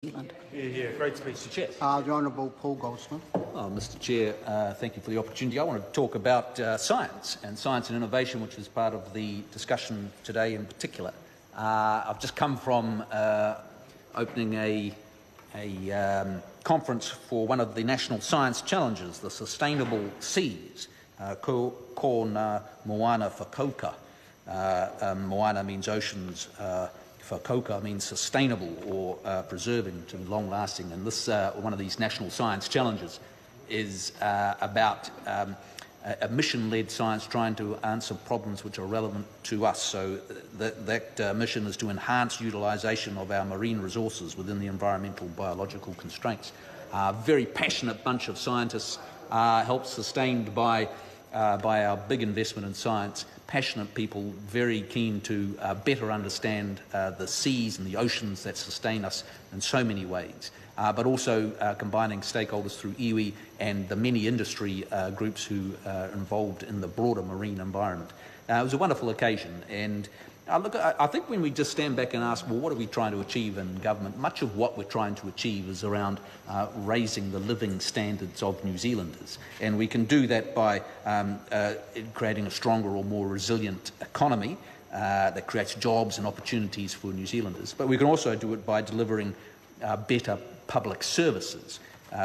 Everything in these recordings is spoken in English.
Zealand. Yeah, great speech. Mr. Chair. The Honourable Paul Goldsmith. Mr. Chair, thank you for the opportunity. I want to talk about science and innovation, which is part of the discussion today in particular. I've just come from opening a conference for one of the national science challenges, the Sustainable Seas, ko ngā moana whakauka. Moana means oceans. Whakauka means sustainable or preserving to long-lasting, and this one of these national science challenges is about a mission-led science trying to answer problems which are relevant to us. So that mission is to enhance utilisation of our marine resources within the environmental biological constraints. A very passionate bunch of scientists, helped sustained by our big investment in science. Passionate people, very keen to better understand the seas and the oceans that sustain us in so many ways, but also combining stakeholders through iwi and the many industry groups who are involved in the broader marine environment. It was a wonderful occasion, and I think when we just stand back and ask, well, what are we trying to achieve in government, much of what we're trying to achieve is around raising the living standards of New Zealanders. And we can do that by creating a stronger or more resilient economy that creates jobs and opportunities for New Zealanders. But we can also do it by delivering better public services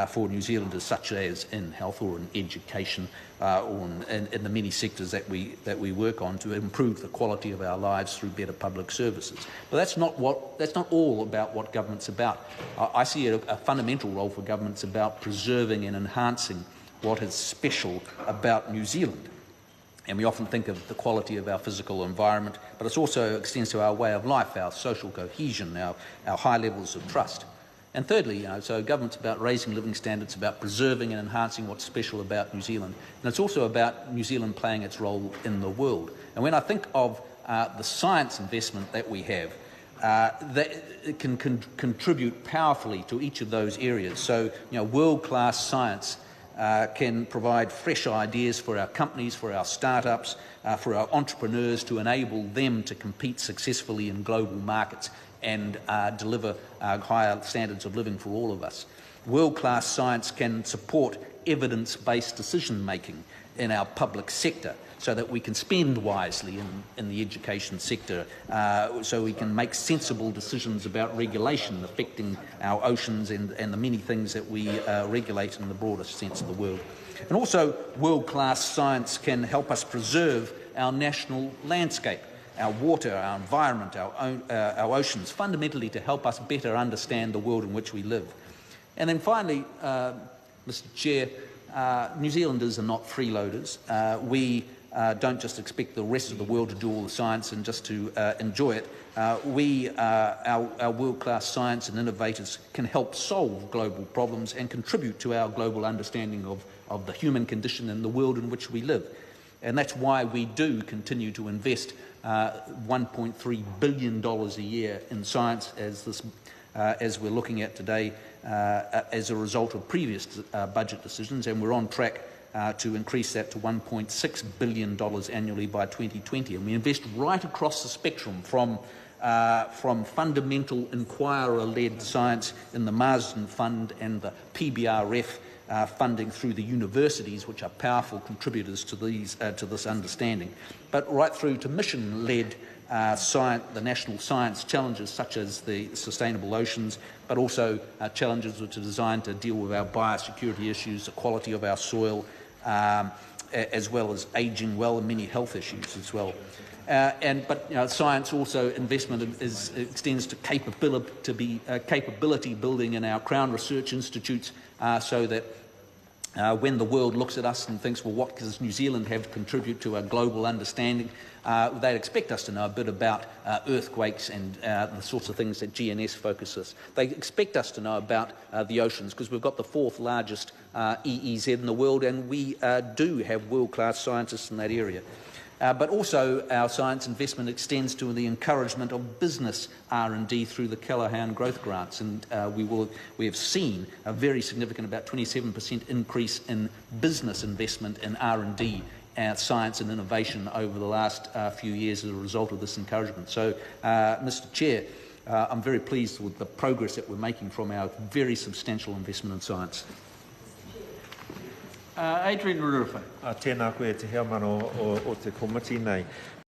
for New Zealanders, such as in health or in education or in the many sectors that we work on to improve the quality of our lives through better public services. But that's not all about what government's about. I see a fundamental role for government's about preserving and enhancing what is special about New Zealand. And we often think of the quality of our physical environment, but it also extends to our way of life, our social cohesion, our high levels of trust. And thirdly, so government's about raising living standards, about preserving and enhancing what's special about New Zealand. And it's also about New Zealand playing its role in the world. And when I think of the science investment that we have, that it can contribute powerfully to each of those areas. So, world-class science can provide fresh ideas for our companies, for our startups, for our entrepreneurs to enable them to compete successfully in global markets and deliver higher standards of living for all of us. World-class science can support evidence-based decision-making in our public sector so that we can spend wisely in the education sector, so we can make sensible decisions about regulation affecting our oceans and the many things that we regulate in the broadest sense of the word. And also, world-class science can help us preserve our national landscape, our water, our environment, our oceans, fundamentally to help us better understand the world in which we live. And then finally, Mr. Chair, New Zealanders are not freeloaders. We don't just expect the rest of the world to do all the science and just to enjoy it. Our world-class science and innovators can help solve global problems and contribute to our global understanding of the human condition and the world in which we live. And that's why we do continue to invest $1.3 billion a year in science as we're looking at today as a result of previous budget decisions, and we're on track to increase that to $1.6 billion annually by 2020. And we invest right across the spectrum from fundamental inquirer-led science in the Marsden Fund and the PBRF funding through the universities, which are powerful contributors to this understanding, but right through to mission-led science, the national science challenges such as the sustainable oceans, but also challenges which are designed to deal with our biosecurity issues, the quality of our soil, as well as ageing well and many health issues as well. But science also investment extends to capability building in our Crown Research Institutes, so that when the world looks at us and thinks, well, what does New Zealand have to contribute to a global understanding, they'd expect us to know a bit about earthquakes and the sorts of things that GNS focuses. They expect us to know about the oceans, because we've got the fourth largest EEZ in the world, and we do have world-class scientists in that area. But also our science investment extends to the encouragement of business R&D through the Callaghan Growth Grants, and we have seen a very significant, about 27% increase in business investment in R&D, science and innovation over the last few years as a result of this encouragement. So, Mr. Chair, I'm very pleased with the progress that we're making from our very substantial investment in science. Adrian Ruruwhai. Tēnā koe te hea mano o te komiti nei.